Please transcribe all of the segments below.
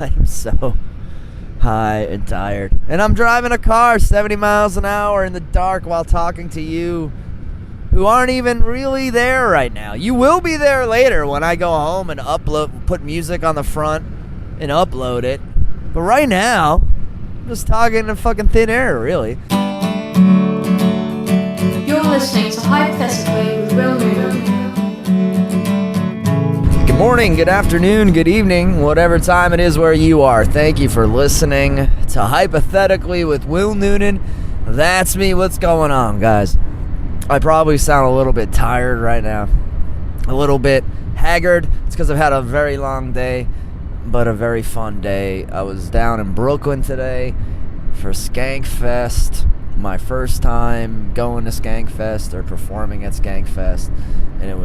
I'm so high and tired. And I'm driving a car 70 miles an hour in the dark while talking to you who aren't even really there right now. You will be there later when I go home and put music on the front and upload it. But right now, I'm just talking in fucking thin air, really. You're listening to Hypothetically with Will and Good morning, good afternoon, good evening, whatever time it is where you are. Thank you for listening to Hypothetically with Will Noonan. That's me. What's going on, guys? I probably sound a little bit tired right now. A little bit haggard. It's because I've had a very long day, but a very fun day. I was down in Brooklyn today for Skankfest. My first time going to Skankfest or performing at Skankfest, and it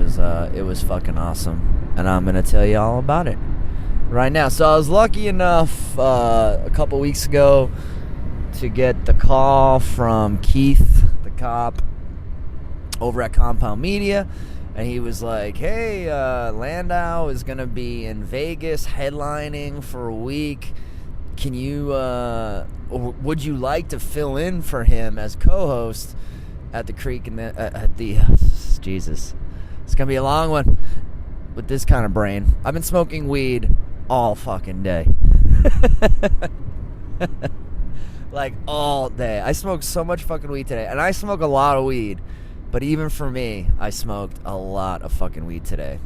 was fucking awesome. And I'm gonna tell you all about it right now. So I was lucky enough a couple weeks ago to get the call from Keith, the cop, over at Compound Media, and he was like, "Hey, Landau is gonna be in Vegas headlining for a week. Can you, would you like to fill in for him as co-host at the Creek and Jesus, it's gonna be a long one with this kind of brain. I've been smoking weed all fucking day, like all day. I smoked so much fucking weed today, and I smoke a lot of weed. But even for me, I smoked a lot of fucking weed today.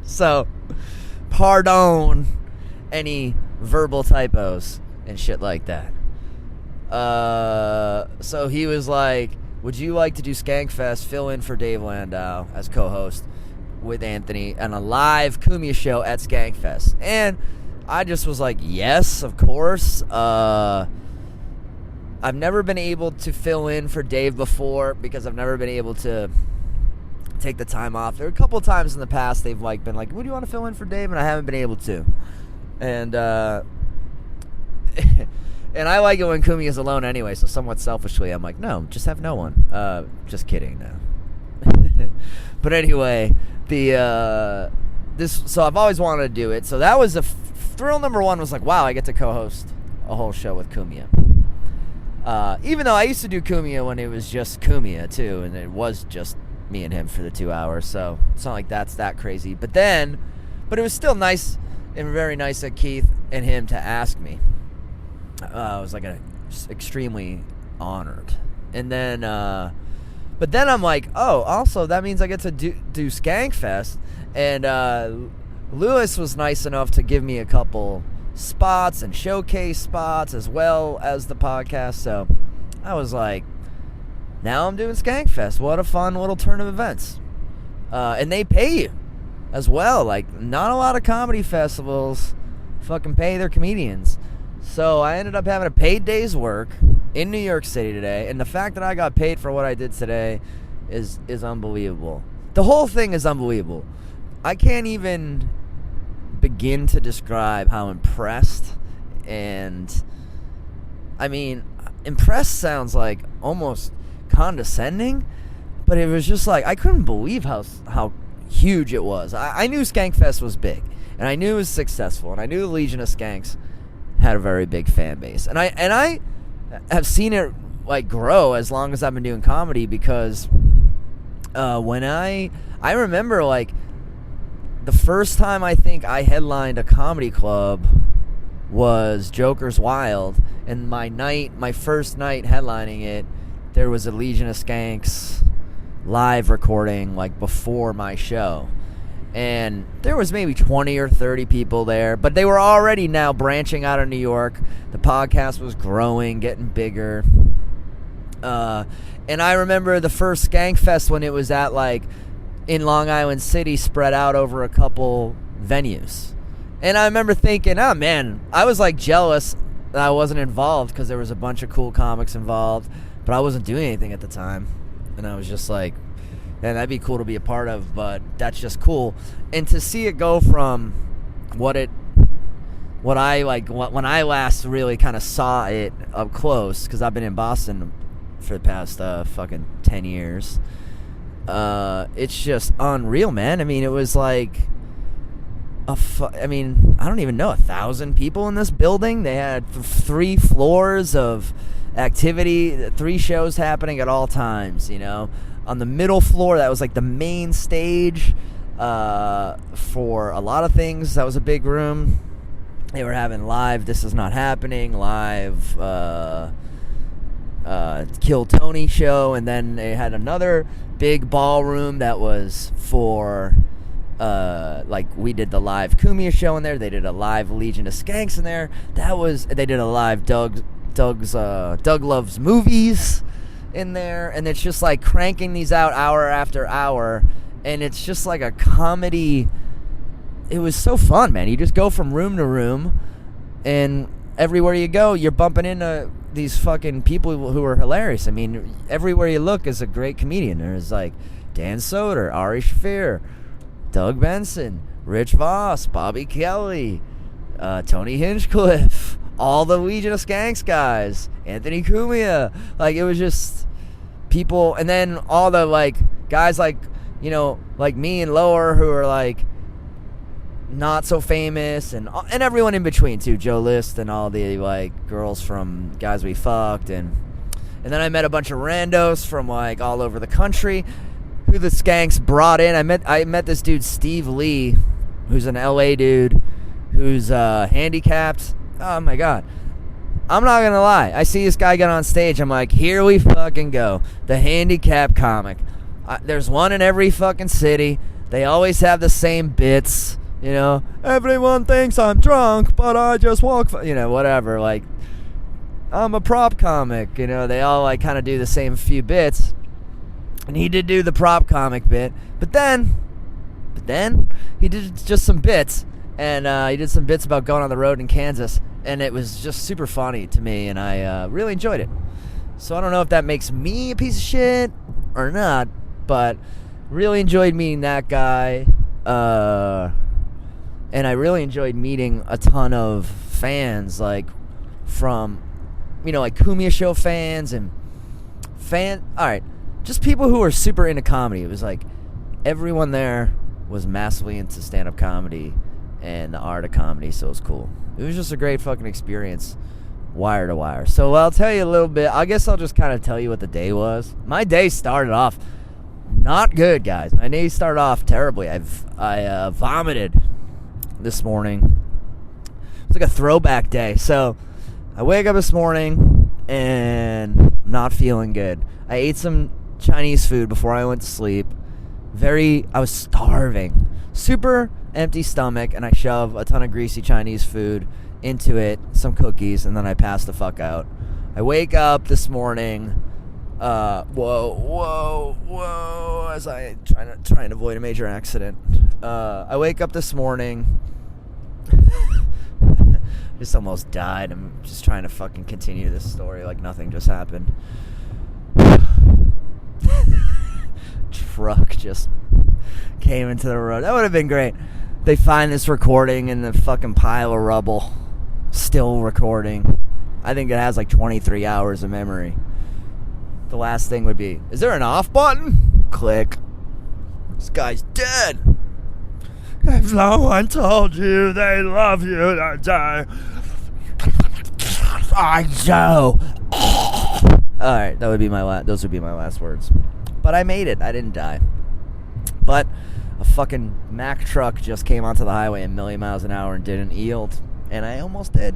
So, pardon any verbal typos and shit like that. So he was like, would you like to do Skankfest, fill in for Dave Landau as co-host with Anthony and a live Kumia show at Skankfest? And I just was like, yes, of course. I've never been able to fill in for Dave before because I've never been able to take the time off. There are a couple of times in the past they've been like, "Would you want to fill in for Dave?" And I haven't been able to. And and I like it when Kumi is alone anyway. So somewhat selfishly, I'm like, no, just have no one. Just kidding, no. But anyway, So I've always wanted to do it. So that was thrill number one. Was like, wow, I get to co-host a whole show with Kumia. Even though I used to do Kumia when it was just Kumia too, and it was just me and him for the 2 hours, so it's not like that's that crazy. But it was still nice and very nice of Keith and him to ask me. I was like extremely honored. And then, but then I'm like, oh, also that means I get to do Skankfest, and Lewis was nice enough to give me a couple spots and showcase spots as well as the podcast. So I was like, now I'm doing Skankfest. What a fun little turn of events. And they pay you as well. Like, not a lot of comedy festivals fucking pay their comedians. So I ended up having a paid day's work in New York City today, and the fact that I got paid for what I did today is unbelievable. The whole thing is unbelievable. I can't even begin to describe how impressed, and I mean, impressed sounds like almost condescending, but it was just like I couldn't believe how huge it was. I knew Skankfest was big, and I knew it was successful, and I knew the Legion of Skanks had a very big fan base, and I have seen it like grow as long as I've been doing comedy, because when I remember like the first time I think I headlined a comedy club was Joker's Wild, and my first night headlining it, there was a Legion of Skanks live recording like before my show, and there was maybe 20 or 30 people there, but they were already now branching out of New York. The podcast was growing, getting bigger, and I remember the first Skankfest when it was at like in Long Island City, spread out over a couple venues. And I remember thinking, oh man, I was like jealous that I wasn't involved because there was a bunch of cool comics involved, but I wasn't doing anything at the time. And I was just like, man, that'd be cool to be a part of, but that's just cool. And to see it go from when I last really kind of saw it up close, because I've been in Boston for the past fucking 10 years, it's just unreal, man. I mean, it was like I don't even know, 1,000 people in this building. They had 3 floors of activity, 3 shows happening at all times, you know. On the middle floor, that was like the main stage for a lot of things. That was a big room. They were having live This Is Not Happening, live Kill Tony show, and then they had another big ballroom that was for like we did the live Kumia show in there. They did a live Legion of Skanks in there. They did a live Doug Loves Movies in there, and it's just like cranking these out hour after hour, and it's just like a comedy. It was so fun, man. You just go from room to room, and everywhere you go, you're bumping into these fucking people who are hilarious. I mean, everywhere you look is a great comedian. There's like Dan Soder, Ari Shaffir, Doug Benson, Rich Voss, Bobby Kelly, Tony Hinchcliffe, all the Legion of Skanks guys, Anthony Cumia. Like, it was just people, and then all the like guys like, you know, like me and lower, who are like not so famous, and everyone in between too, Joe List and all the like girls from Guys We Fucked, and then I met a bunch of randos from like all over the country who the Skanks brought in. I met this dude Steve Lee, who's an LA dude who's handicapped. Oh my god, I'm not gonna lie, I see this guy get on stage, I'm like, here we fucking go. The handicap comic. There's one in every fucking city. They always have the same bits. You know, everyone thinks I'm drunk, but I just walk, you know, whatever. Like, I'm a prop comic. You know, they all like kind of do the same few bits. And he did do the prop comic bit, but then he did just some bits, and he did some bits about going on the road in Kansas, and it was just super funny to me, and I really enjoyed it. So I don't know if that makes me a piece of shit or not, but really enjoyed meeting that guy. And I really enjoyed meeting a ton of fans, like from, you know, like Kumia show fans and alright, just people who are super into comedy. It was like everyone there was massively into stand-up comedy and the art of comedy, so it was cool. It was just a great fucking experience, wire to wire. So I'll tell you a little bit. I guess I'll just kind of tell you what the day was. My day started off not good, guys. My day started off terribly. I vomited this morning. It's like a throwback day. So I wake up this morning and I'm not feeling good. I ate some Chinese food before I went to sleep. I was starving. Super empty stomach, and I shove a ton of greasy Chinese food into it, some cookies, and then I pass the fuck out. I wake up this morning, whoa, as I try and avoid a major accident. I wake up this morning, just almost died. I'm just trying to fucking continue this story like nothing just happened. Truck just came into the road. That would have been great. They find this recording in the fucking pile of rubble, still recording. I think it has like 23 hours of memory. The last thing would be, is there an off button? Click. This guy's dead. If no one told you they love you to die, I do. Alright, those would be my last words. But I made it. I didn't die. But a fucking Mack truck just came onto the highway a million miles an hour and didn't yield. And I almost did.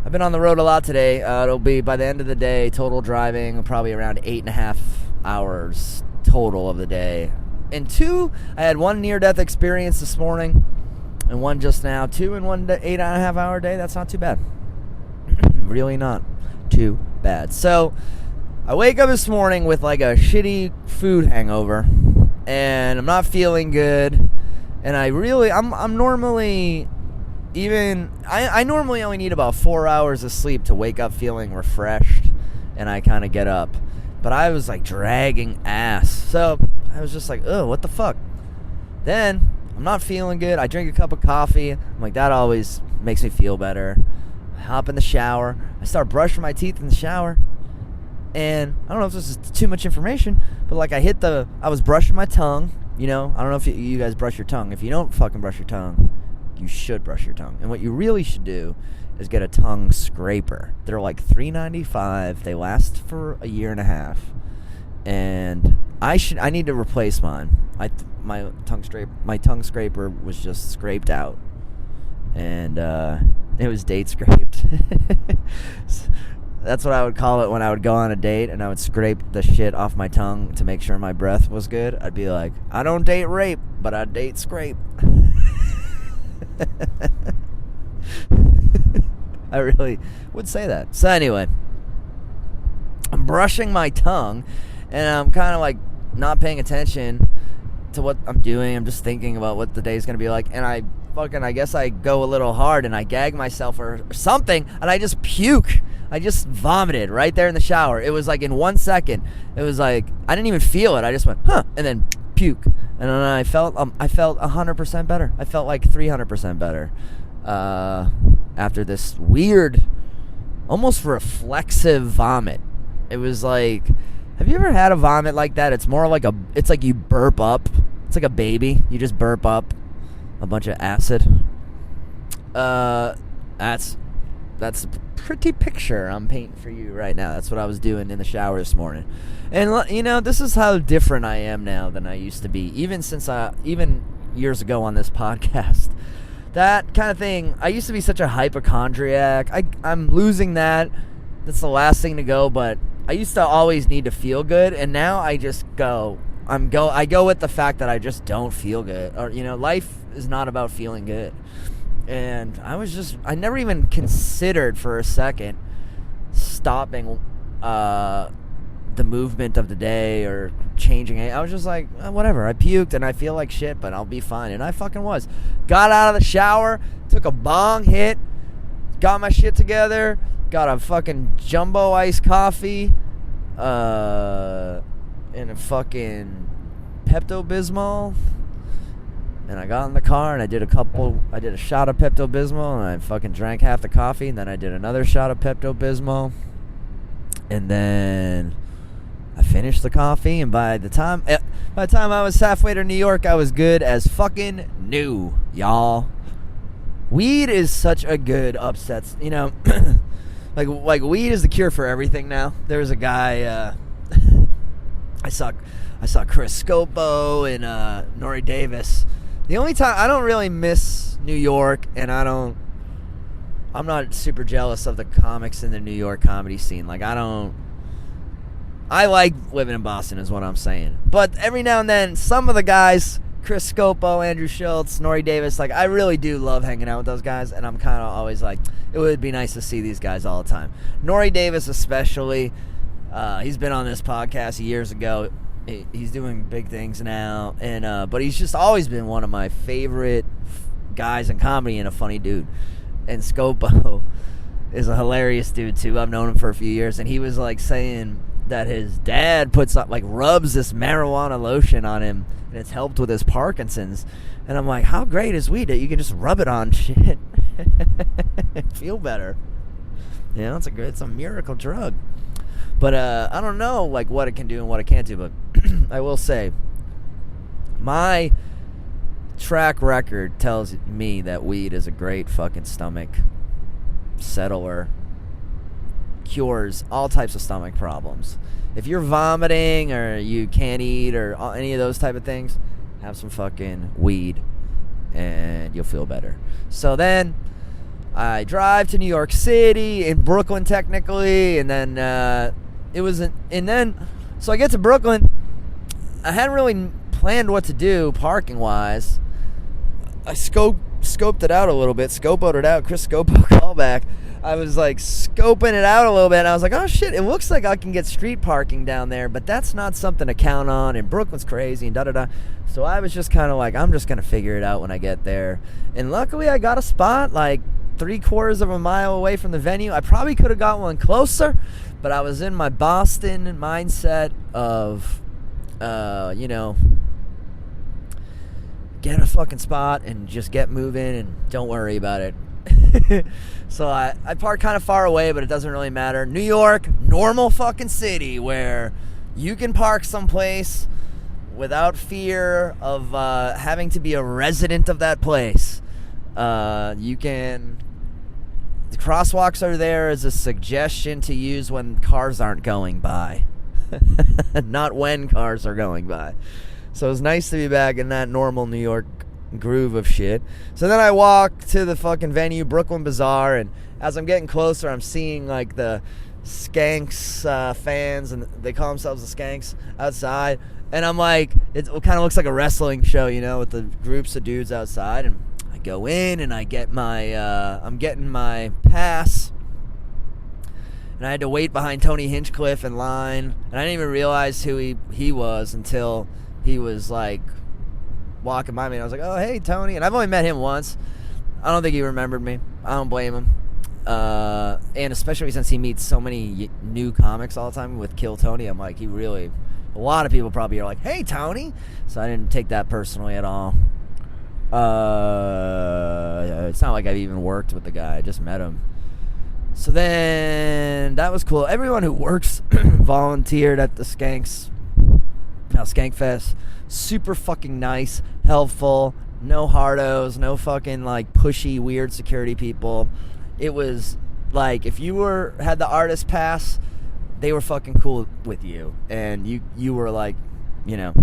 I've been on the road a lot today. It'll be, by the end of the day, total driving, probably around 8.5 hours total of the day. And I had one near-death experience this morning, and one just now. 2 in one 8.5 hour day, that's not too bad. Really not too bad. So, I wake up this morning with like a shitty food hangover, and I'm not feeling good, and I'm normally... I normally only need about 4 hours of sleep to wake up feeling refreshed, and I kind of get up. But I was like dragging ass. So I was just like, oh, what the fuck? Then I'm not feeling good. I drink a cup of coffee. I'm like, that always makes me feel better. I hop in the shower. I start brushing my teeth in the shower. And I don't know if this is too much information, but like I was brushing my tongue, you know. I don't know if you guys brush your tongue. If you don't fucking brush your tongue, you should brush your tongue. And what you really should do is get a tongue scraper. They're like $3.95. They last for a year and a half. And I need to replace mine. My tongue scraper was just scraped out. And it was date scraped. That's what I would call it when I would go on a date and I would scrape the shit off my tongue to make sure my breath was good. I'd be like, I don't date rape, but I date scrape. I really would say that. So anyway, I'm brushing my tongue and I'm kind of like not paying attention to what I'm doing. I'm just thinking about what the day's going to be like. And I guess I go a little hard and I gag myself or something and I just puke. I just vomited right there in the shower. It was like in 1 second. It was like, I didn't even feel it. I just went, huh, and then puke. And then I felt 100% better. I felt like 300% better after this weird, almost reflexive vomit. It was like, have you ever had a vomit like that? It's more like it's like you burp up. It's like a baby. You just burp up a bunch of acid. That's a pretty picture I'm painting for you right now. That's what I was doing in the shower this morning. And, you know, this is how different I am now than I used to be. Even years ago on this podcast. That kind of thing. I used to be such a hypochondriac. I'm losing that. That's the last thing to go. But I used to always need to feel good. And now I just go. I go with the fact that I just don't feel good. Or, you know, life is not about feeling good. And I never even considered for a second stopping the movement of the day or changing it. I was just like, whatever. I puked and I feel like shit, but I'll be fine. And I fucking was. Got out of the shower, took a bong hit, got my shit together, got a fucking jumbo iced coffee, and a fucking Pepto-Bismol. And I got in the car and I did a shot of Pepto-Bismol and I fucking drank half the coffee and then I did another shot of Pepto-Bismol. And then I finished the coffee and by the time I was halfway to New York, I was good as fucking new, y'all. Weed is such a good upset, you know. like weed is the cure for everything now. There was a guy I saw Chris Scopo and Nori Davis. The only time I don't really miss New York, and I'm not super jealous of the comics in the New York comedy scene. Like I like living in Boston is what I'm saying. But every now and then, some of the guys, Chris Scopo, Andrew Schultz, Nori Davis, like I really do love hanging out with those guys, and I'm kind of always like, it would be nice to see these guys all the time. Nori Davis especially, he's been on this podcast years ago. He's doing big things now, and but he's just always been one of my favorite guys in comedy and a funny dude. And Scopo is a hilarious dude too. I've known him for a few years, and he was like saying that his dad rubs this marijuana lotion on him, and it's helped with his Parkinson's. And I'm like, how great is weed that you can just rub it on shit and feel better? You know, it's a miracle drug. But I don't know like what it can do and what it can't do, but I will say my track record tells me that weed is a great fucking stomach settler, cures all types of stomach problems. If you're vomiting or you can't eat or any of those type of things, have some fucking weed and you'll feel better. So then I drive to New York City, in Brooklyn technically, and then so I get to Brooklyn. I hadn't really planned what to do parking wise. I scoped it out a little bit, scopoed it out. Chris Scopo callback. I was like scoping it out a little bit, and I was like, oh shit, it looks like I can get street parking down there, but that's not something to count on, and Brooklyn's crazy, and da-da-da. So I was just kind of like, I'm just going to figure it out when I get there. And luckily I got a spot like 3/4 of a mile away from the venue. I probably could have got one closer, but I was in my Boston mindset of, get a fucking spot and just get moving and don't worry about it. So I park kind of far away, but it doesn't really matter. New York, normal fucking city where you can park someplace without fear of having to be a resident of that place. You can... The crosswalks are there as a suggestion to use when cars aren't going by. Not when cars are going by. So it's nice to be back in that normal New York groove of shit. So then I walk to the fucking venue, Brooklyn Bazaar, and as I'm getting closer, I'm seeing like the Skanks fans, and they call themselves the Skanks, outside. And I'm like, it kind of looks like a wrestling show, you know, with the groups of dudes outside. And I go in and I get my, I'm getting my pass. And I had to wait behind Tony Hinchcliffe in line. And I didn't even realize who he was until he was like walking by me. And I was like, oh, hey, Tony. And I've only met him once. I don't think he remembered me. I don't blame him. And especially since he meets so many new comics all the time with Kill Tony, I'm like, a lot of people probably are like, hey, Tony. So I didn't take that personally at all. It's not like I've even worked with the guy. I just met him. So then that was cool. Everyone who works volunteered at the Skankfest. Super fucking nice, helpful, no hardos, no fucking like pushy, weird security people. It was like if you had the artist pass, they were fucking cool with you, and you were like, you know,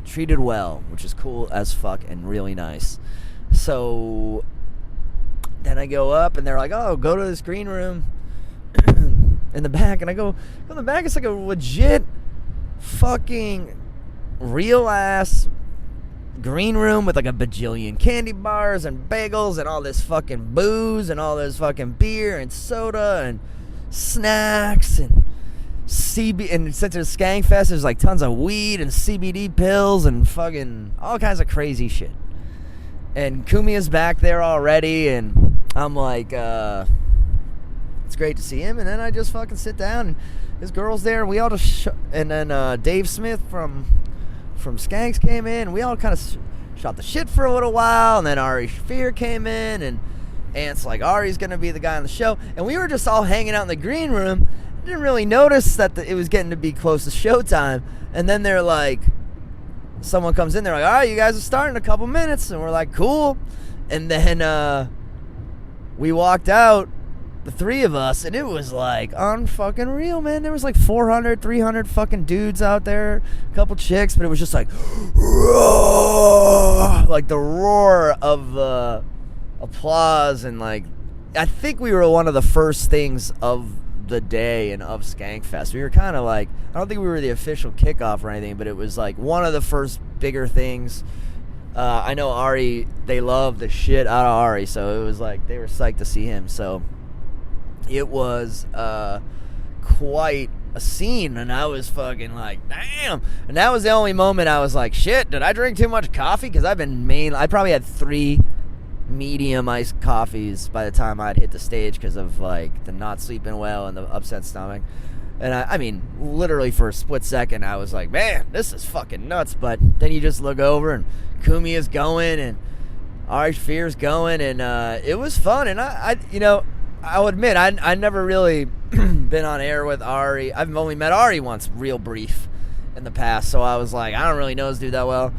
treated well, which is cool as fuck and really nice. So then I go up and they're like, oh, go to this green room in the back. And I go in the back. It's like a legit fucking real ass green room with like a bajillion candy bars and bagels and all this fucking booze and all this fucking beer and soda and snacks and and since it's Skankfest, there's like tons of weed and CBD pills and fucking all kinds of crazy shit. And Kumia's back there already, and I'm like, it's great to see him. And then I just fucking sit down, and his girl's there, and we all just and then Dave Smith from Skanks came in, and we all kind of shot the shit for a little while. And then Ari Shaffir came in, and Ant's like, Ari's gonna be the guy on the show, and we were just all hanging out in the green room. Didn't really notice that it was getting to be close to showtime. And then they're like, someone comes in, they're like, all right, you guys are starting in a couple minutes. And we're like, cool. And then we walked out, the three of us, and it was like unfucking real, man. There was like 400, 300 fucking dudes out there, a couple chicks, but it was just like, roar, like the roar of applause. And like, I think we were one of the first things of the day and of Skankfest. We were kind of like, I don't think we were the official kickoff or anything, but it was like one of the first bigger things. I know Ari, they loved the shit out of Ari, so it was like they were psyched to see him. So it was quite a scene, and I was fucking like, damn. And that was the only moment I was like, shit, did I drink too much coffee? Because I probably had 3 medium iced coffees by the time I'd hit the stage because of like the not sleeping well and the upset stomach. And I mean, literally for a split second, I was like, man, this is fucking nuts. But then you just look over and Kumia's going and Ari Shaffir's going, and it was fun. And I'll admit, I never really been on air with Ari. I've only met Ari once, real brief, in the past. So I was like, I don't really know this dude that well.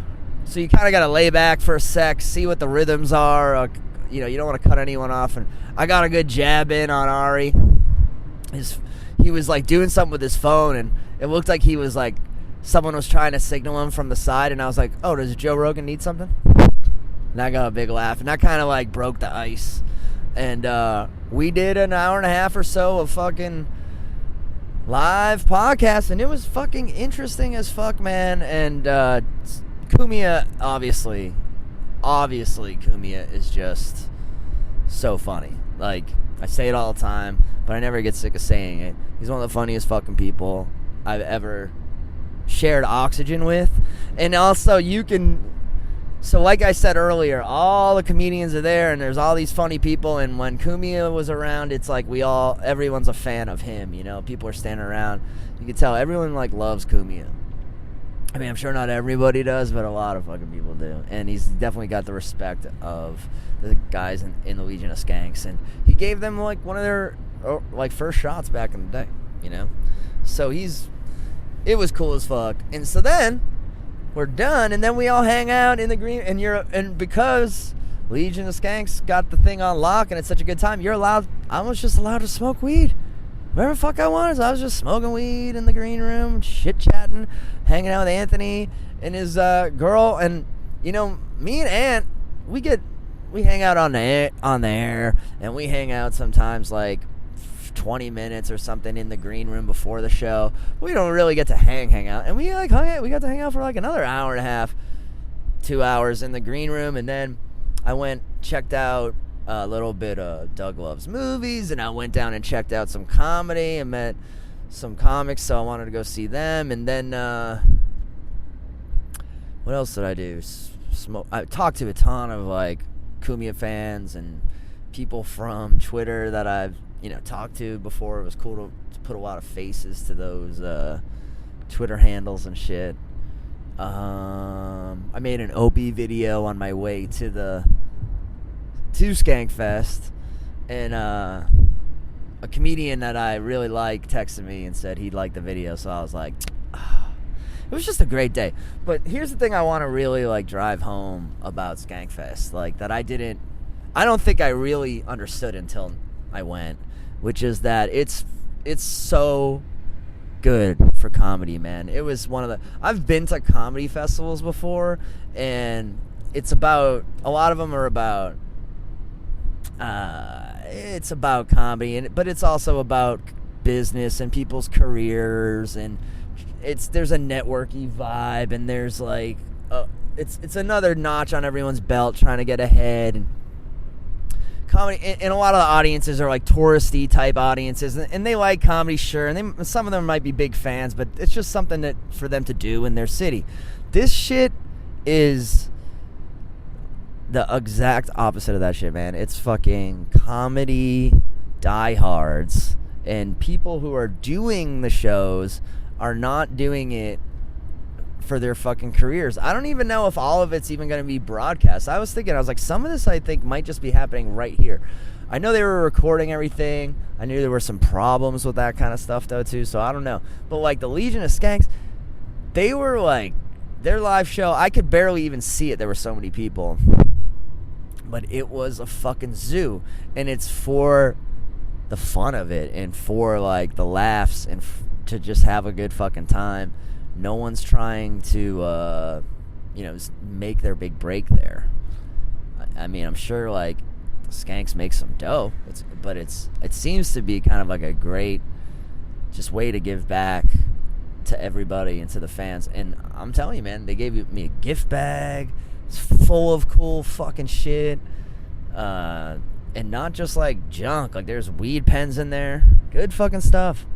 So you kind of got to lay back for a sec, see what the rhythms are. You don't want to cut anyone off. And I got a good jab in on Ari. He was like doing something with his phone, and it looked like he was like, someone was trying to signal him from the side. And I was like, oh, does Joe Rogan need something? And I got a big laugh. And that kind of like broke the ice. And we did an hour and a half or so of fucking live podcast. And it was fucking interesting as fuck, man. And Kumia, obviously Kumia is just so funny. Like, I say it all the time, but I never get sick of saying it. He's one of the funniest fucking people I've ever shared oxygen with. And also, so like I said earlier, all the comedians are there, and there's all these funny people, and when Kumia was around, it's like everyone's a fan of him, People are standing around. You can tell everyone, like, loves Kumia. I mean, I'm sure not everybody does, but a lot of fucking people do. And he's definitely got the respect of the guys in the Legion of Skanks. And he gave them, like, one of their, like, first shots back in the day, you know? So it was cool as fuck. And so then we're done, and then we all hang out in the green, and because Legion of Skanks got the thing on lock and it's such a good time, I was just allowed to smoke weed wherever the fuck I wanted. So I was just smoking weed in the green room, chit-chatting, hanging out with Anthony and his girl. And, you know, me and Ant, we hang out on the air, and we hang out sometimes like 20 minutes or something in the green room before the show. We don't really get to hang out. And we got to hang out for like another hour and a half, 2 hours in the green room. And then I went, checked out a little bit of Doug Loves Movies, and I went down and checked out some comedy and met some comics, so I wanted to go see them. And then what else did I do? I talked to a ton of like Kumia fans and people from Twitter that I've talked to before. It was cool to put a lot of faces to those Twitter handles and shit. I made an Opie video on my way to Skankfest, and a comedian that I really like texted me and said he'd like the video, so I was like, it was just a great day. But here's the thing I want to really like drive home about Skankfest, like that I don't think I really understood until I went, which is that it's so good for comedy, man. It was I've been to comedy festivals before, and it's about, a lot of them are about it's about comedy, but it's also about business and people's careers, and there's a networky vibe, and there's like it's another notch on everyone's belt trying to get ahead. And comedy, and a lot of the audiences are like touristy type audiences, and they like comedy, sure, and some of them might be big fans, but it's just something for them to do in their city. This shit is the exact opposite of that shit, man. It's fucking comedy diehards, and people who are doing the shows are not doing it for their fucking careers. I don't even know if all of it's even going to be broadcast. I was like, some of this I think might just be happening right here. I know they were recording everything. I knew there were some problems with that kind of stuff though too, so I don't know. But like the Legion of Skanks, they were like, their live show, I could barely even see it. There were so many people. But it was a fucking zoo, and it's for the fun of it and for like the laughs and to just have a good fucking time. No one's trying to make their big break there. I mean, I'm sure like Skanks make some dough, but it seems to be kind of like a great just way to give back to everybody and to the fans. And I'm telling you, man, they gave me a gift bag. It's full of cool fucking shit, and not just like junk. Like there's weed pens in there, good fucking stuff.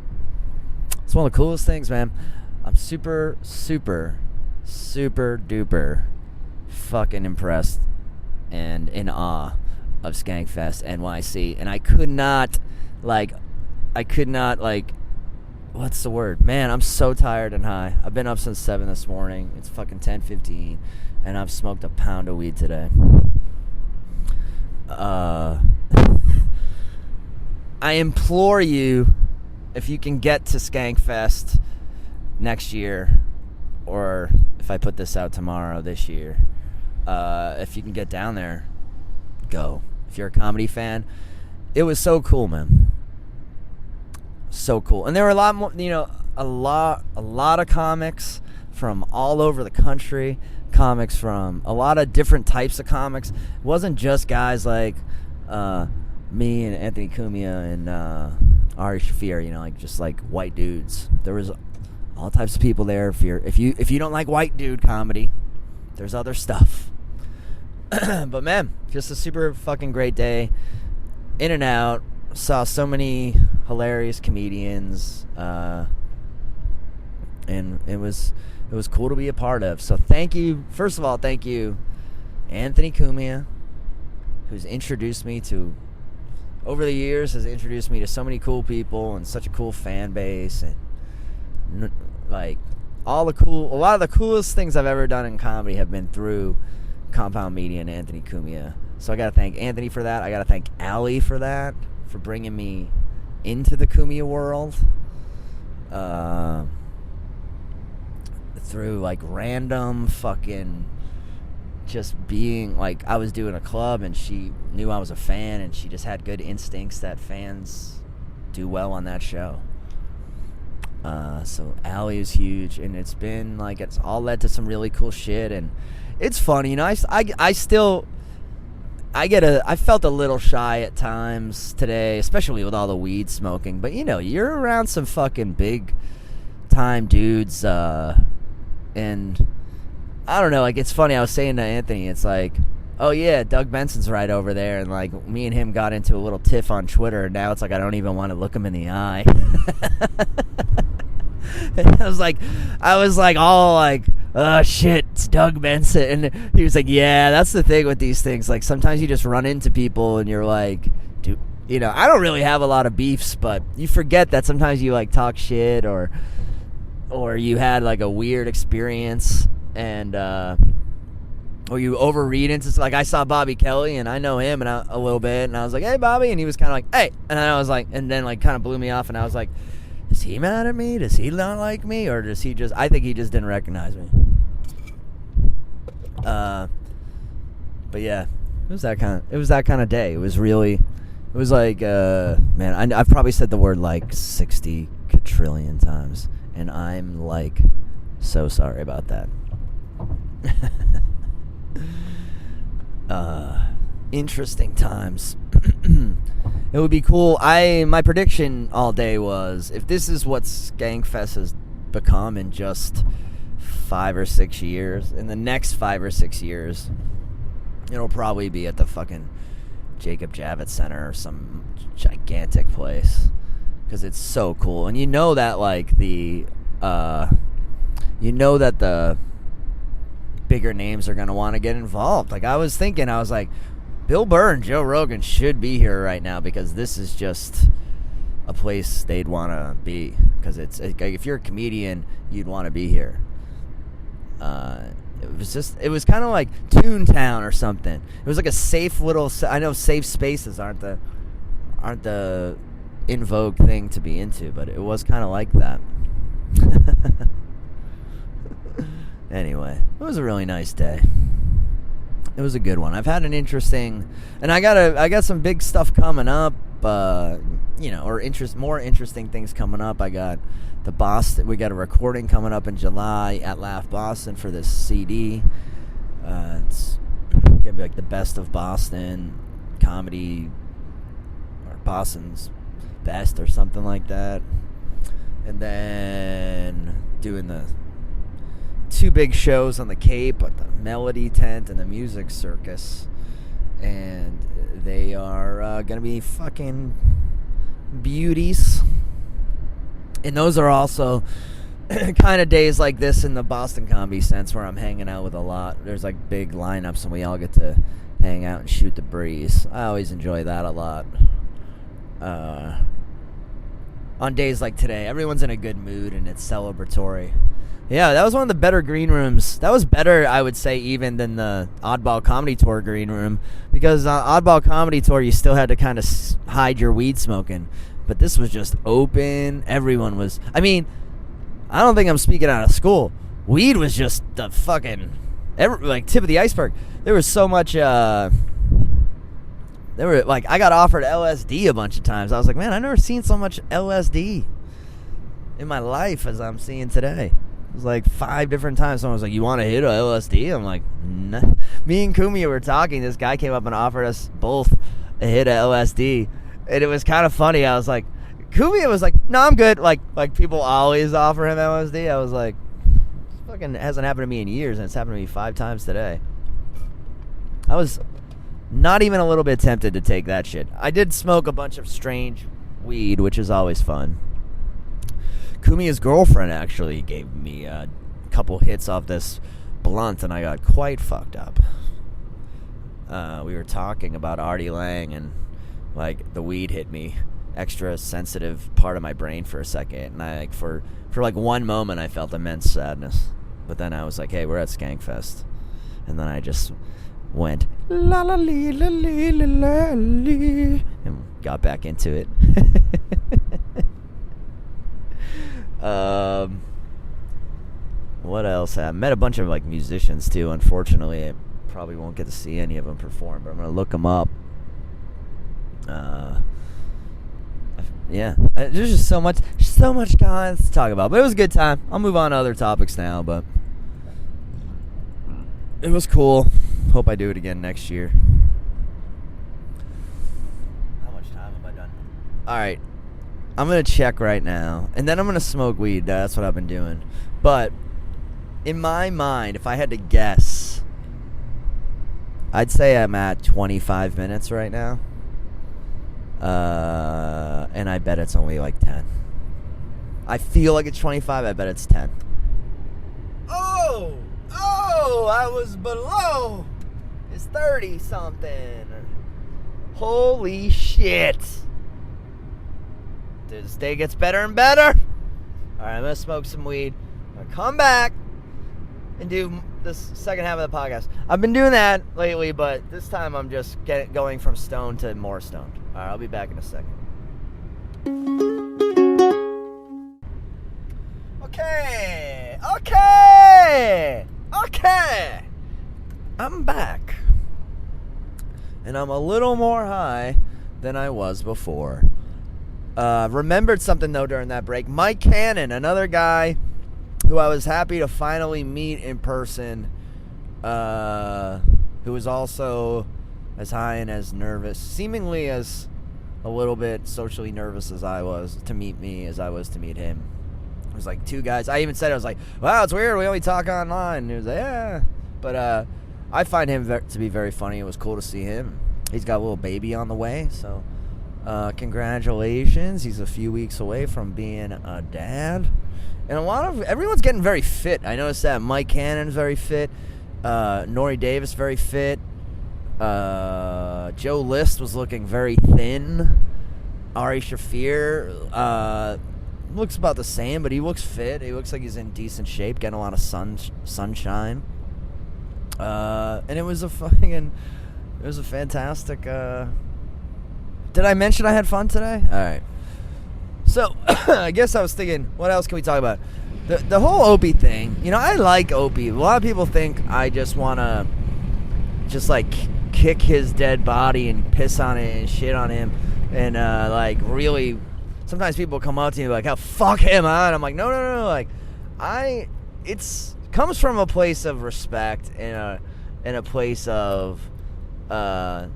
It's one of the coolest things, man. I'm super, super, super duper fucking impressed and in awe of Skankfest NYC, and I could not what's the word? Man, I'm so tired and high. I've been up since 7 this morning. It's fucking 10:15. And I've smoked a pound of weed today. I implore you, if you can get to Skankfest next year, or if I put this out tomorrow this year, if you can get down there, go. If you're a comedy fan, it was so cool, man. So cool. And there were a lot more, a lot of comics from all over the country. Comics from a lot of different types of comics. It wasn't just guys like me and Anthony Cumia and Ari Shafir, like just like white dudes. There was all types of people there. If you don't like white dude comedy, there's other stuff. But man, just a super fucking great day. In and out. Saw so many hilarious comedians, and it was cool to be a part of. So thank you. First of all, thank you, Anthony Cumia, who's introduced me to, over the years, has introduced me to so many cool people and such a cool fan base. And like, a lot of the coolest things I've ever done in comedy have been through Compound Media and Anthony Cumia. So I got to thank Anthony for that. I got to thank Allie for that, for bringing me into the Cumia world. Through like random fucking just being like, I was doing a club and she knew I was a fan and she just had good instincts that fans do well on that show. So Allie is huge, and it's been like, it's all led to some really cool shit, and it's funny, you know. I felt a little shy at times today, especially with all the weed smoking, but you know, you're around some fucking big time dudes, and I don't know, like, it's funny, I was saying to Anthony, it's like, oh yeah, Doug Benson's right over there, and like, me and him got into a little tiff on Twitter, and now it's like, I don't even want to look him in the eye. I was like, all like, oh shit, it's Doug Benson. And he was like, yeah, that's the thing with these things. Like, sometimes you just run into people and you're like, dude, you know, I don't really have a lot of beefs, but you forget that sometimes you like talk shit or you had like a weird experience, and or you overread into, like, I saw Bobby Kelly and I know him and a little bit, and I was like, hey Bobby, and he was kind of like, hey, and I was like, and then like kind of blew me off, and I was like, is he mad at me? Does he not like me? Or does he just... I think he just didn't recognize me. But yeah, it was that kind of day. It was really... It was like, man, I've probably said the word like 60 quadrillion times. And I'm like so sorry about that. Interesting times. It would be cool. My prediction all day was, if this is what Skankfest has become in just 5 or 6 years, in the next 5 or 6 years, it'll probably be at the fucking Jacob Javits Center or some gigantic place, because it's so cool. And you know that like the bigger names are gonna want to get involved. Like, I was like, Bill Burr and Joe Rogan should be here right now, because this is just a place they'd want to be, because it's like, if you're a comedian, you'd want to be here. It was kind of like Toontown or something. It was like a safe little... I know safe spaces aren't the in vogue thing to be into, but it was kind of like that. Anyway, it was a really nice day. It was a good one. I've had an interesting... And I got some big stuff coming up, you know, or more interesting things coming up. I got the Boston... We got a recording coming up in July at Laugh Boston for this CD. It's going to be like the best of Boston comedy, or Boston's best or something like that. And then doing the 2 big shows on the Cape at the Melody Tent and the Music Circus, and they are gonna be fucking beauties. And those are also kind of days like this in the Boston comedy sense, where I'm hanging out with a lot. There's like big lineups and we all get to hang out and shoot the breeze. I always enjoy that a lot. On days like today, everyone's in a good mood and it's celebratory. Yeah, that was one of the better green rooms. That was better, I would say, even than the Oddball Comedy Tour green room. Because Oddball Comedy Tour, you still had to kind of hide your weed smoking. But this was just open. Everyone was... I mean, I don't think I'm speaking out of school. Weed was just the fucking... like, tip of the iceberg. There was so much... I got offered LSD a bunch of times. I was like, man, I've never seen so much LSD in my life as I'm seeing today. It was like 5 different times. Someone was like, you want to hit a LSD? I'm like, nah. Me and Kumia were talking. This guy came up and offered us both a hit of LSD. And it was kind of funny. I was like, Kumia was like, no, I'm good. Like people always offer him LSD. I was like, this fucking hasn't happened to me in years, and it's happened to me 5 times today. I was not even a little bit tempted to take that shit. I did smoke a bunch of strange weed, which is always fun. Kumia's girlfriend actually gave me a couple hits off this blunt, and I got quite fucked up. We were talking about Artie Lang, and like the weed hit me, extra sensitive part of my brain for a second, and I like for like one moment I felt immense sadness, but then I was like, hey, we're at Skankfest, and then I just went la la lee la lee la la lee and got back into it. What else? I met a bunch of like musicians too. Unfortunately, I probably won't get to see any of them perform, but I'm gonna look them up. Yeah, there's just so much guys to talk about, but it was a good time. I'll move on to other topics now, but it was cool. Hope I do it again next year. How much time have I done? All right, I'm gonna check right now, and then I'm gonna smoke weed. That's what I've been doing. But in my mind, if I had to guess, I'd say I'm at 25 minutes right now. And I bet it's only like 10. I feel like it's 25. I bet it's 10. Oh, I was below. It's 30 something. Holy shit. This day gets better and better. All right, I'm gonna smoke some weed. I'm gonna come back and do this second half of the podcast. I've been doing that lately, but this time I'm just going from stoned to more stoned. All right, I'll be back in a second. Okay. I'm back. And I'm a little more high than I was before. Remembered something, though, during that break. Mike Cannon, another guy who I was happy to finally meet in person, who was also as high and as nervous, seemingly as a little bit socially nervous as I was to meet me as I was to meet him. It was like two guys. I even said, I was like, wow, it's weird. We only talk online. And he was like, yeah. But I find him to be very funny. It was cool to see him. He's got a little baby on the way. So congratulations. He's a few weeks away from being a dad. And everyone's getting very fit. I noticed that Mike Cannon's very fit. Nori Davis very fit. Joe List was looking very thin. Ari Shafir looks about the same, but he looks fit. He looks like he's in decent shape, getting a lot of sunshine. And it was a fantastic. Did I mention I had fun today? All right. So I guess I was thinking, what else can we talk about? The whole Opie thing. You know, I like Opie. A lot of people think I just want to kick his dead body and piss on it and shit on him. And really, sometimes people come up to me like, "Oh, fuck him, huh?" And I'm like, no. Like, it's comes from a place of respect and a place of I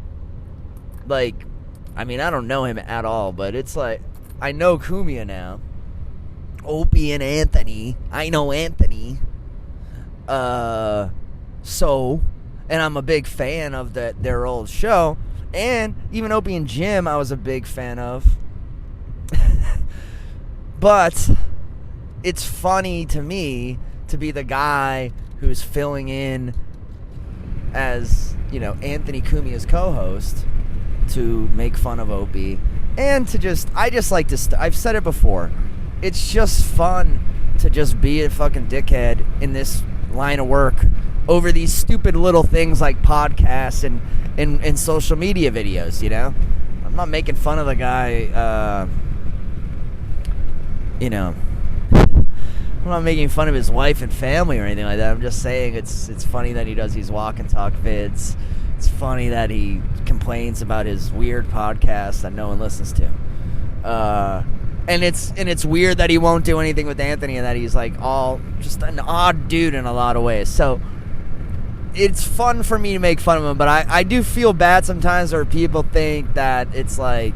don't know him at all, but it's like I know Kumia now. Opie and Anthony. I know Anthony. And I'm a big fan of their old show. And even Opie and Jim, I was a big fan of. But it's funny to me to be the guy who's filling in as, Anthony Cumia's co-host to make fun of Opie. And I just like to, I've said it before, it's just fun to just be a fucking dickhead in this line of work over these stupid little things like podcasts and social media videos, I'm not making fun of the guy, I'm not making fun of his wife and family or anything like that. I'm just saying it's funny that he does these walk and talk vids. It's funny that he complains about his weird podcast that no one listens to. And it's weird that he won't do anything with Anthony and that he's like all just an odd dude in a lot of ways. So it's fun for me to make fun of him, but I do feel bad sometimes where people think that it's like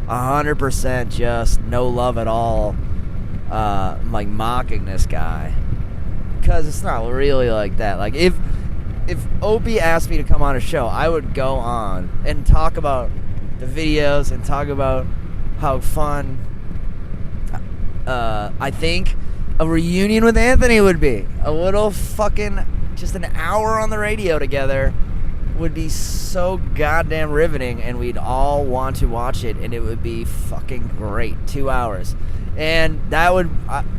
100% just no love at all, like mocking this guy, because it's not really like that. Like if Opie asked me to come on a show, I would go on and talk about the videos and talk about how fun I think a reunion with Anthony would be. A little fucking, just an hour on the radio together would be so goddamn riveting, and we'd all want to watch it, and it would be fucking great. 2 hours. And that would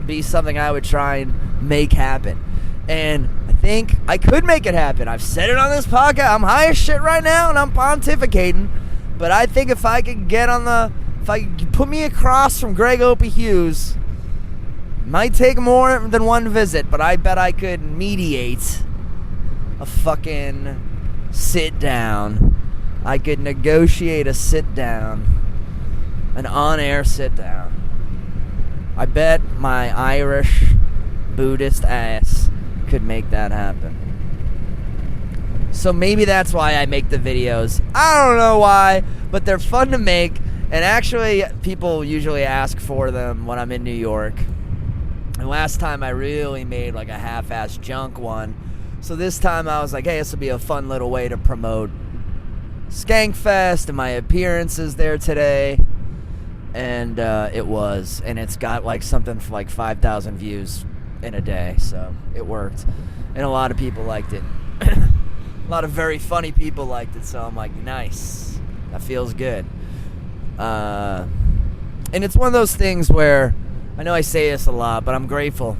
be something I would try and make happen. And I think I could make it happen. I've said it on this podcast. I'm high as shit right now, and I'm pontificating. But I think if I could if I could put me across from Gregg, Opie, Hughes, might take more than one visit, but I bet I could mediate a fucking sit down. I could negotiate a sit down, an on-air sit down. I bet my Irish Buddhist ass could make that happen. So maybe that's why I make the videos. I don't know why, but they're fun to make, and actually people usually ask for them when I'm in New York. And last time I really made like a half-ass junk one. So this time I was like, hey, this will be a fun little way to promote Skankfest and my appearances there today. And it was. And it's got like something for like 5,000 views in a day. So it worked. And a lot of people liked it. A lot of very funny people liked it. So I'm like, nice. That feels good. And it's one of those things where, I know I say this a lot, but I'm grateful.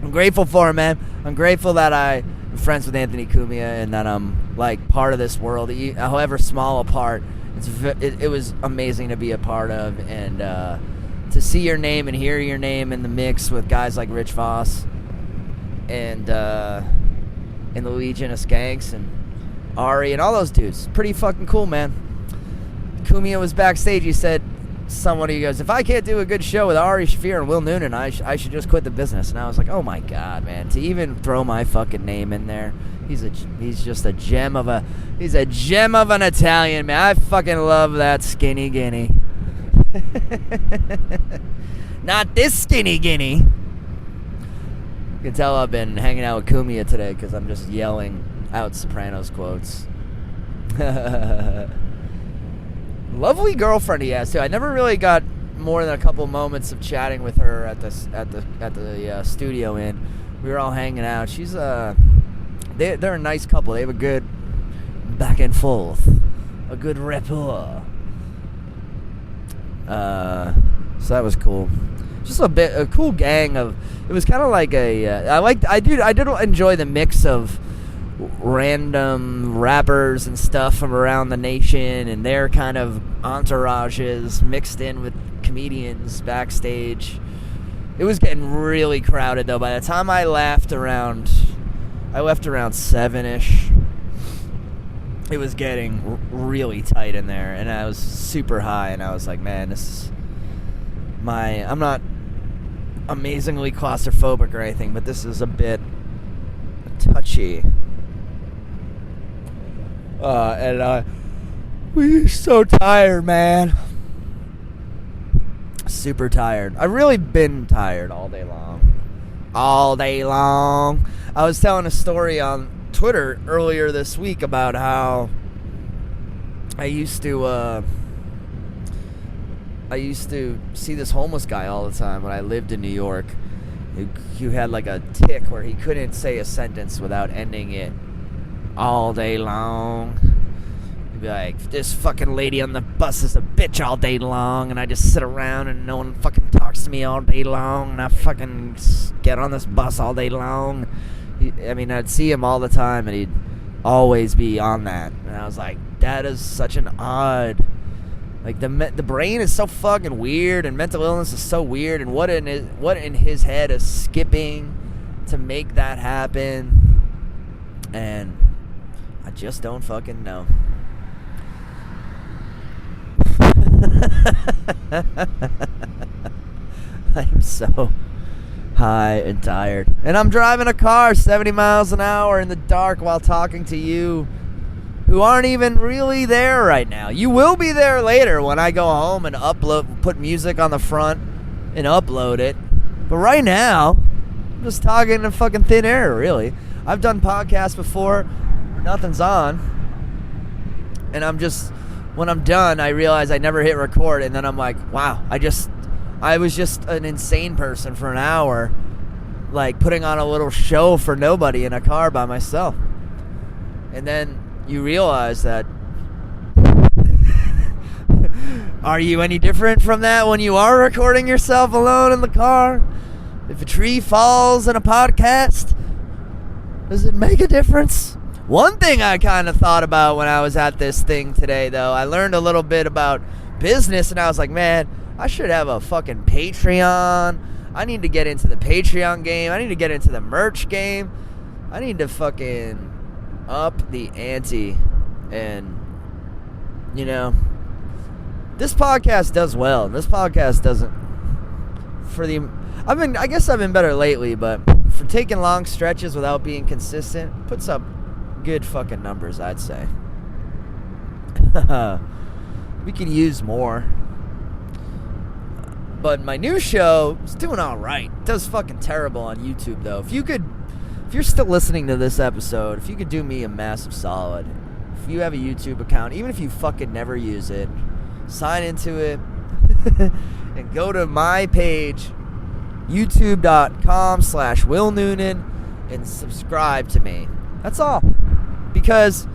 I'm grateful for him, man. I'm grateful that I'm friends with Anthony Cumia and that I'm like part of this world, however small a part. It was amazing to be a part of, and to see your name and hear your name in the mix with guys like Rich Voss and in the Legion of Skanks and Ari and all those dudes. Pretty fucking cool, man. Cumia was backstage. He said, somebody goes, if I can't do a good show with Ari Shaffir and Will Noonan, I should just quit the business. And I was like, oh my god, man, to even throw my fucking name in there. He's just a gem of an Italian, man. I fucking love that skinny guinea. Not this skinny guinea. You can tell I've been hanging out with Cumia today because I'm just yelling out Sopranos quotes. Lovely girlfriend he has too. I never really got more than a couple moments of chatting with her at the studio inn. We were all hanging out. She's they're a nice couple. They have a good back and forth, a good rapport. So that was cool. Just a cool gang of. It was kind of like I did enjoy the mix of random rappers and stuff from around the nation and their kind of entourages mixed in with comedians backstage. It was getting really crowded though. By the time I left around 7-ish, it was getting really tight in there, and I was super high, and I was like, man, I'm not amazingly claustrophobic or anything, but this is a bit touchy. We're so tired, man. Super tired. I've really been tired all day long. I was telling a story on Twitter earlier this week about how I used to see this homeless guy all the time when I lived in New York. He had like a tick where he couldn't say a sentence without ending it all day long. He'd be like, this fucking lady on the bus is a bitch all day long, and I just sit around and no one fucking talks to me all day long, and I fucking get on this bus all day long. I'd see him all the time, and he'd always be on that. And I was like, that is such an odd... Like, the brain is so fucking weird, and mental illness is so weird, and what in his head is skipping to make that happen, and I just don't fucking know. I'm so high and tired, and I'm driving a car 70 miles an hour in the dark while talking to you who aren't even really there right now. You will be there later when I go home and put music on the front and upload it. But right now, I'm just talking in fucking thin air, really. I've done podcasts before, nothing's on, and when I'm done, I realize I never hit record, and then I'm like, wow, I was just an insane person for an hour, like putting on a little show for nobody in a car by myself. And then you realize that are you any different from that when you are recording yourself alone in the car? If a tree falls in a podcast, does it make a difference? One thing I kind of thought about when I was at this thing today, though, I learned a little bit about business, and I was like, man, I should have a fucking Patreon. I need to get into the Patreon game. I need to get into the merch game. I need to fucking up the ante. And, you know, this podcast does well. This podcast doesn't, I guess I've been better lately, but for taking long stretches without being consistent, puts up good fucking numbers, I'd say. We could use more. But my new show is doing alright. It does fucking terrible on YouTube, though. If you're still listening to this episode, if you could do me a massive solid, if you have a YouTube account, even if you fucking never use it, sign into it and go to my page, youtube.com/Will Noonan, and subscribe to me. That's all. Because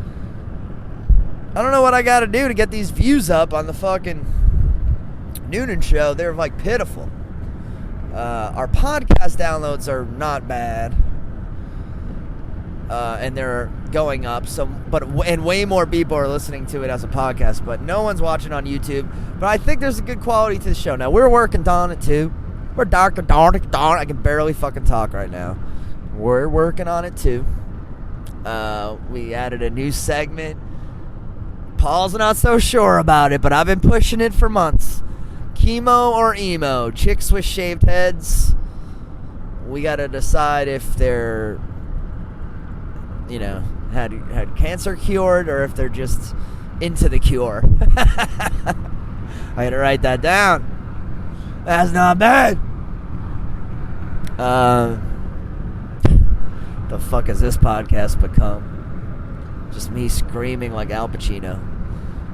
I don't know what I gotta do to get these views up on the fucking Noonan show. They're like pitiful. Our podcast downloads are not bad. And they're going up. And way more people are listening to it as a podcast, but no one's watching on YouTube. But I think there's a good quality to the show. Now, we're working on it too. We're darn. I can barely fucking talk right now. We're working on it too. We added a new segment. Paul's not so sure about it, but I've been pushing it for months. Chemo or emo? Chicks with shaved heads. We gotta decide if they're, you know, had cancer cured or if they're just into the cure. I gotta write that down. That's not bad. The fuck has this podcast become? Just me screaming like Al Pacino.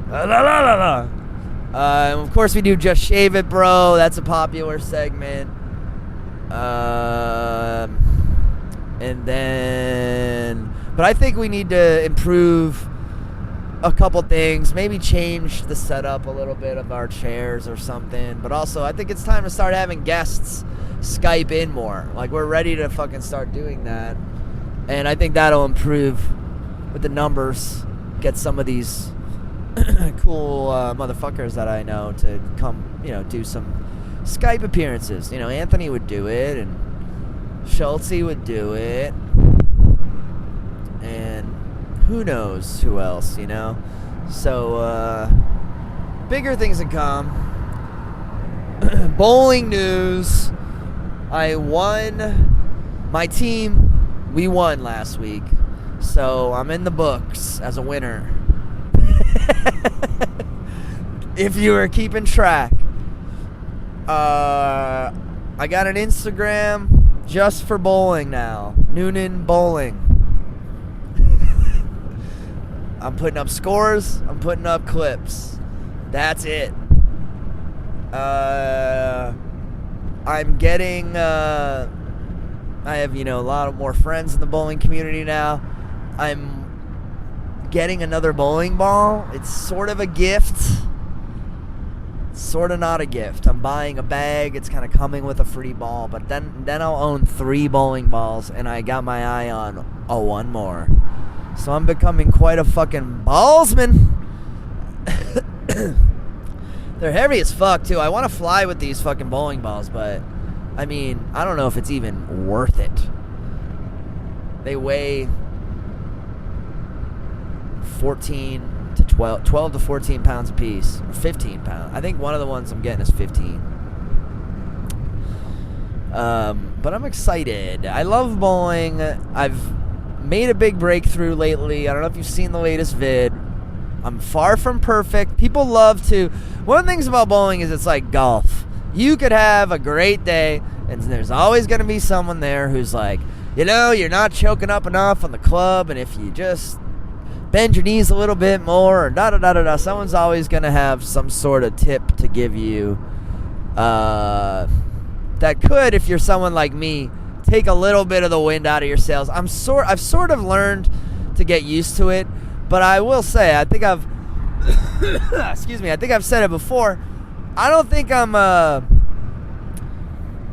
La la la la. Of course, we do Just Shave It, Bro. That's a popular segment. And then, but I think we need to improve a couple things. Maybe change the setup a little bit of our chairs or something. But also, I think it's time to start having guests Skype in more. Like, we're ready to fucking start doing that. And I think that'll improve with the numbers. Get some of these cool motherfuckers that I know to come, you know, do some Skype appearances. You know, Anthony would do it, and Schultze would do it, and who knows who else, you know? So, bigger things to come. Bowling news. I won. My team, we won last week. So, I'm in the books as a winner. If you were keeping track. I got an Instagram just for bowling now. Noonan Bowling. I'm putting up scores. I'm putting up clips. That's it. I'm getting, I have, you know, a lot more friends in the bowling community now. I'm getting another bowling ball. It's sort of a gift. Sort of not a gift. I'm buying a bag. It's kind of coming with a free ball. But then I'll own 3 bowling balls. And I got my eye on one more. So I'm becoming quite a fucking ballsman. They're heavy as fuck, too. I want to fly with these fucking bowling balls. But, I mean, I don't know if it's even worth it. They weigh 12 to 14 pounds a piece. 15 pounds. I think one of the ones I'm getting is 15. But I'm excited. I love bowling. I've made a big breakthrough lately. I don't know if you've seen the latest vid. I'm far from perfect. People love to... One of the things about bowling is it's like golf. You could have a great day, and there's always going to be someone there who's like, you know, you're not choking up enough on the club, and if you just bend your knees a little bit more, or da-da-da-da-da, someone's always going to have some sort of tip to give you that could, if you're someone like me, take a little bit of the wind out of your sails. I've sort of learned to get used to it, But I will say, I think I've excuse me, I think I've said it before. I don't think I'm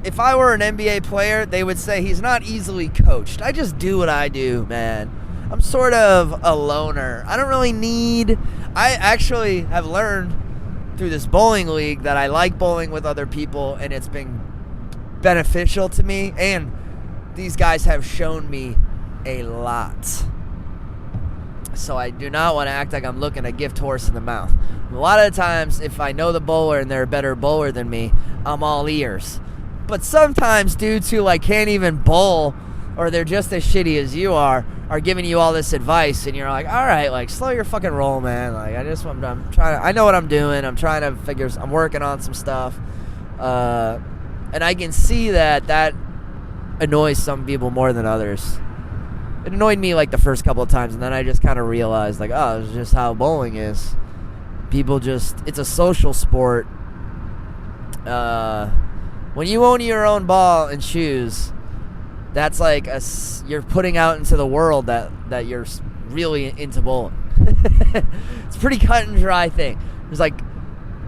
if I were an NBA player, they would say he's not easily coached. I just do what I do, man. I'm sort of a loner. I don't really need... I actually have learned through this bowling league that I like bowling with other people, and it's been beneficial to me, and these guys have shown me a lot. So I do not want to act like I'm looking a gift horse in the mouth. A lot of the times, if I know the bowler and they're a better bowler than me, I'm all ears. But sometimes dudes who like can't even bowl, or they're just as shitty as you are giving you all this advice, and you're like, all right, like, slow your fucking roll, man. Like, I know what I'm doing. I'm trying to figure, I'm working on some stuff. And I can see that annoys some people more than others. It annoyed me like the first couple of times, and then I just kind of realized, like, oh, it's just how bowling is. People just, it's a social sport. When you own your own ball and shoes, that's like you're putting out into the world that you're really into bowling. It's a pretty cut and dry thing. It's like,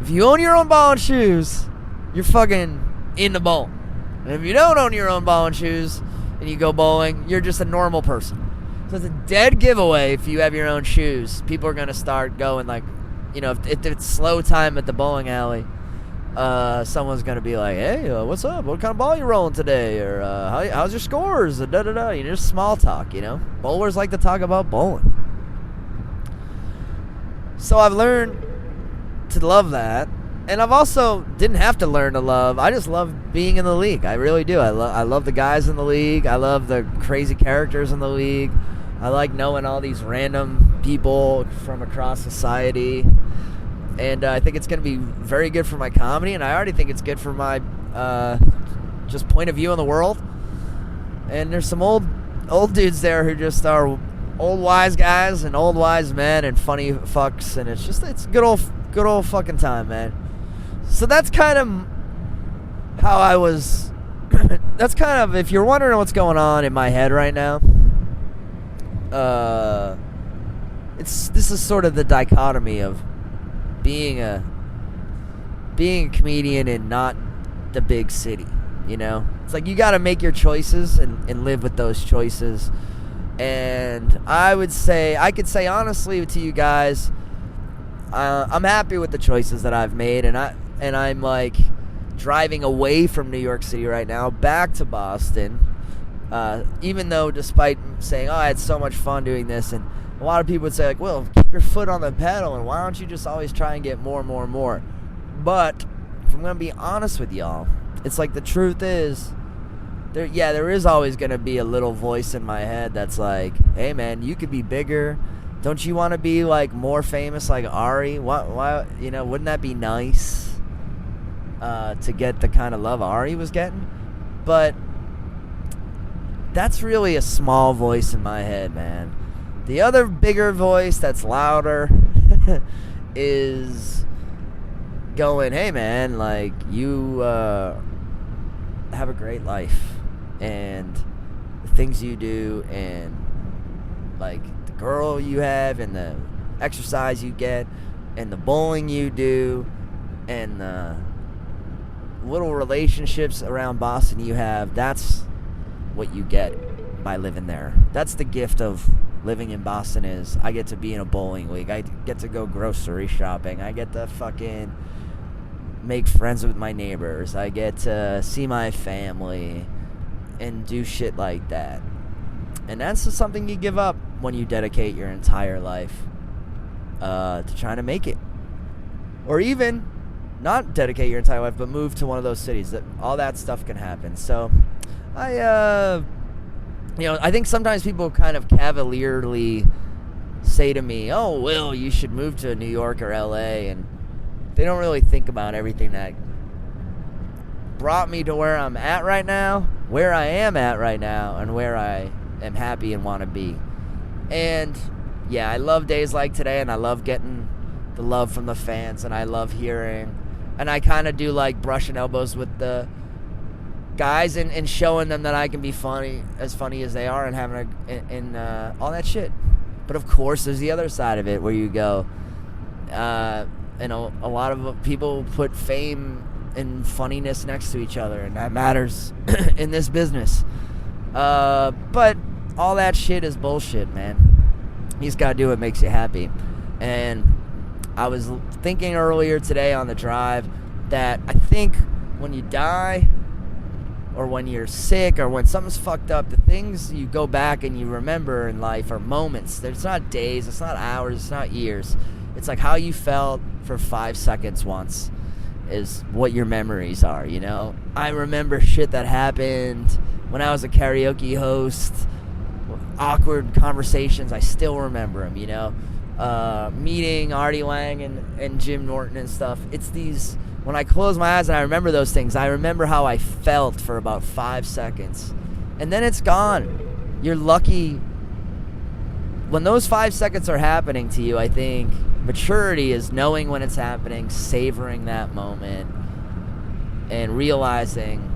if you own your own ball and shoes, you're fucking into bowling. And if you don't own your own ball and shoes and you go bowling, you're just a normal person. So it's a dead giveaway if you have your own shoes. People are going to start going like, you know, if it's slow time at the bowling alley, someone's going to be like, hey, what's up? What kind of ball you rolling today? Or how's your scores? Da-da-da. You know, just small talk, you know. Bowlers like to talk about bowling. So I've learned to love that. And I've also didn't have to learn to love. I just love being in the league. I really do. I love the guys in the league. I love the crazy characters in the league. I like knowing all these random people from across society. And I think it's going to be very good for my comedy, and I already think it's good for my just point of view on the world. And there's some old dudes there who just are old wise guys and old wise men and funny fucks, and it's good old fucking time, man. So that's kind of how I was. That's kind of, if you're wondering what's going on in my head right now, this is sort of the dichotomy of being a comedian in not the big city, you know? It's like you got to make your choices and live with those choices. And I could say honestly to you guys, I'm happy with the choices that I've made, and I'm like driving away from New York City right now back to Boston, even though despite saying, oh, I had so much fun doing this, and a lot of people would say, like, well, keep your foot on the pedal, and why don't you just always try and get more and more and more? But if I'm going to be honest with y'all, it's like the truth is, there is always going to be a little voice in my head that's like, hey, man, you could be bigger. Don't you want to be, like, more famous like Ari? Why, you know, wouldn't that be nice to get the kind of love Ari was getting? But that's really a small voice in my head, man. The other bigger voice that's louder is going, hey, man, like, you have a great life, and the things you do, and, like, the girl you have, and the exercise you get, and the bowling you do, and the little relationships around Boston you have, that's what you get by living there. That's the gift of living in Boston, is I get to be in a bowling league. I get to go grocery shopping. I get to fucking make friends with my neighbors. I get to see my family and do shit like that. And that's just something you give up when you dedicate your entire life to trying to make it. Or even not dedicate your entire life, but move to one of those cities. All that stuff can happen. So I think sometimes people kind of cavalierly say to me, oh, Will, you should move to New York or LA, and they don't really think about everything that brought me to where I'm at right now, where I am at right now, and where I am happy and want to be. And yeah, I love days like today, and I love getting the love from the fans, and I love hearing, and I kind of do like brushing elbows with the guys and showing them that I can be funny as they are, and having and all that shit. But of course, there's the other side of it where you go, and a lot of people put fame and funniness next to each other, and that matters in this business. But all that shit is bullshit, man. You just gotta do what makes you happy. And I was thinking earlier today on the drive that I think when you die, or when you're sick, or when something's fucked up, the things you go back and you remember in life are moments. It's not days, it's not hours, it's not years. It's like how you felt for 5 seconds once is what your memories are, you know? I remember shit that happened when I was a karaoke host, awkward conversations, I still remember them, you know? Meeting Artie Lang and Jim Norton and stuff. It's these, when I close my eyes and I remember those things, I remember how I felt for about 5 seconds. And then it's gone. You're lucky. When those 5 seconds are happening to you, I think maturity is knowing when it's happening, savoring that moment, and realizing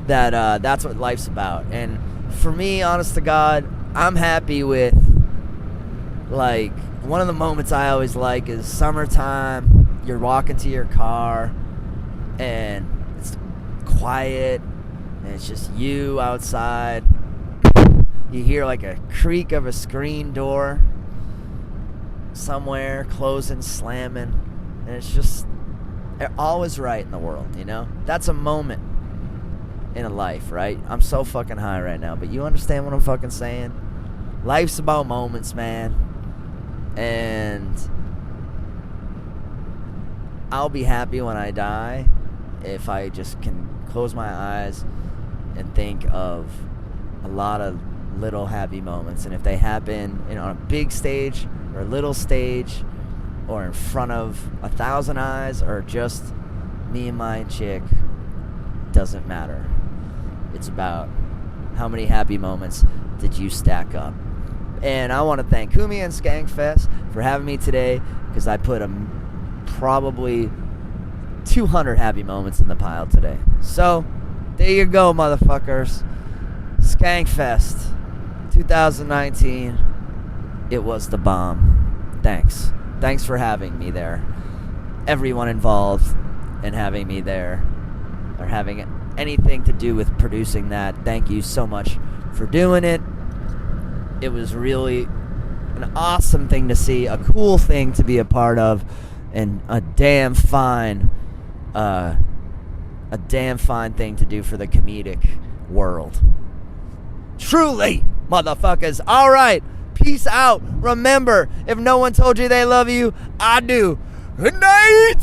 that that's what life's about. And for me, honest to God, I'm happy with, like, one of the moments I always like is summertime. You're walking to your car, and it's quiet, and it's just you outside. You hear like a creak of a screen door somewhere, closing, slamming, and it's just all is right in the world, you know? That's a moment in a life, right? I'm so fucking high right now, but you understand what I'm fucking saying? Life's about moments, man. And I'll be happy when I die if I just can close my eyes and think of a lot of little happy moments. And if they happen on a big stage or a little stage or in front of 1,000 eyes or just me and my chick, doesn't matter. It's about how many happy moments did you stack up. And I want to thank Kumi and Skankfest for having me today, because I put probably 200 happy moments in the pile today. So, there you go, motherfuckers. Skankfest 2019. It was the bomb. Thanks. Thanks for having me there. Everyone involved in having me there, or having anything to do with producing that, thank you so much for doing it. It was really an awesome thing to see, a cool thing to be a part of, and a damn fine thing to do for the comedic world. Truly, motherfuckers. All right, peace out. Remember, if no one told you they love you, I do. Good night.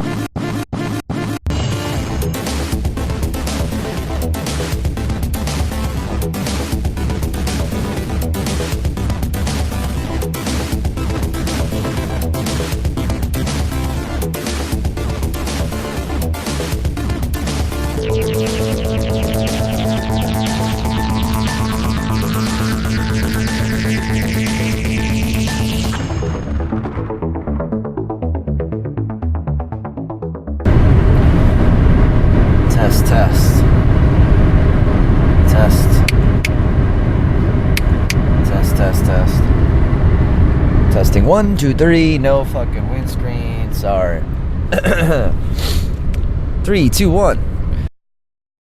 Test. Testing 1, 2, 3. No fucking windscreen. Sorry. 3, 2, 1.